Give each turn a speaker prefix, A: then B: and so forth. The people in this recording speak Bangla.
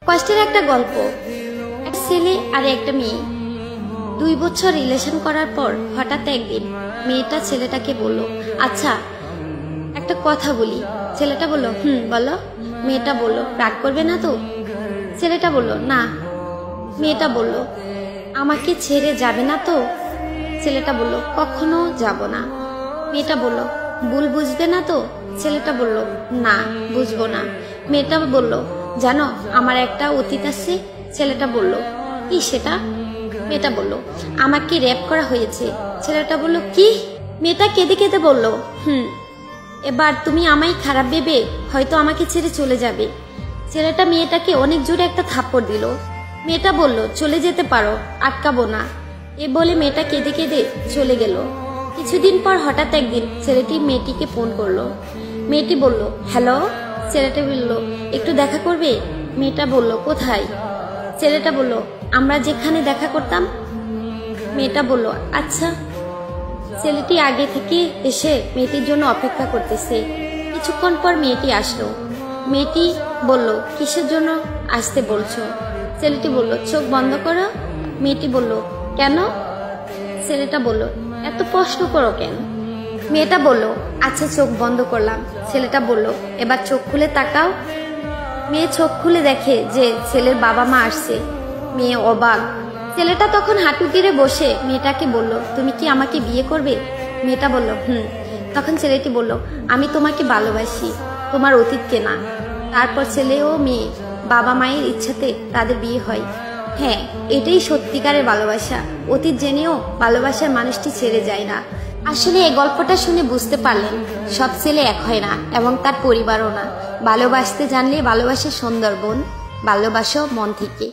A: কষ্টের একটা গল্প। এক ছেলে আর একটা মেয়ে 2 বছর রিলেশন করার পর হঠাৎ একদিন মেয়েটা ছেলেটাকে বলল, আচ্ছা একটা কথা বলি। ছেলেটা বলল, বলো। মেয়েটা বলল, রাগ করবে না তো? ছেলেটা বলল, না। মেয়েটা বলল, আমাকে ছেড়ে যাবে না তো? ছেলেটা বলল, কখনো যাব না। মেয়েটা বলল, ভুল বুঝবে না তো? ছেলেটা বলল, না, বুঝবো না। মেয়েটা বলল, জানো আমার একটা অতীত আছে। ছেলেটা বলল, কি সেটা? মেয়েটা বলল, আমাকে রেপ করা হয়েছে। ছেলেটা বলল, কি? মেয়েটা কেঁদে কেঁদে বলল, এবার তুমি আমায় খারাপ ভেবে হয়তো আমাকে ছেড়ে চলে যাবে। ছেলেটা মেয়েটাকে অনেক জোরে একটা থাপ্পড় দিল। মেয়েটা বলল, চলে যেতে পারো, আটকাবো না। এ বলে মেয়েটা কেঁদে কেঁদে চলে গেল। কিছুদিন পর হঠাৎ একদিন ছেলেটি মেয়েটিকে ফোন করলো। মেয়েটি বলল, হ্যালো। ছেলেটা বলল, একটু দেখা করবে? মেয়েটা বলল, কোথায়? ছেলেটা বলল, আমরা যেখানে দেখা করতাম। মেয়েটা বলল, আচ্ছা। ছেলেটি আগে থেকে এসে মেয়েটির জন্য অপেক্ষা করতেছে। কিছুক্ষণ পর মেয়েটি আসলো। মেয়েটি বলল, কিসের জন্য আসতে বলছো? ছেলেটি বলল, চোখ বন্ধ করো। মেয়েটি বলল, কেন? ছেলেটা বলল, এত প্রশ্ন করো কেন? মেয়েটা বলল, আচ্ছা চোখ বন্ধ করলাম। ছেলেটা বলল, এবার চোখ খুলে তাকাও। মেয়ে চোখ খুলে দেখে যে ছেলের বাবা মা আসছে। মেয়ে অবাক। ছেলেটা তখন হাঁটু গেড়ে বসে মেয়েটাকে বলল, তুমি কি আমাকে বিয়ে করবে? মেয়েটা বলল, তখন ছেলেটি বলল, আমি তোমাকে ভালোবাসি, তোমার অতীতকে না। তারপর ছেলে ও মেয়ে বাবা মায়ের ইচ্ছাতে তাদের বিয়ে হয়। হ্যাঁ, এটাই সত্যিকারের ভালোবাসা। অতীত জেনেও ভালোবাসার মানুষটি ছেড়ে যায় না। আসলে এই গল্পটা শুনে বুঝতে পারলেন, সব ছেলে এক হয় না এবং তার পরিবারও না। ভালোবাসতে জানলে ভালোবাসে সুন্দরবন। ভালোবাসো মন থেকে।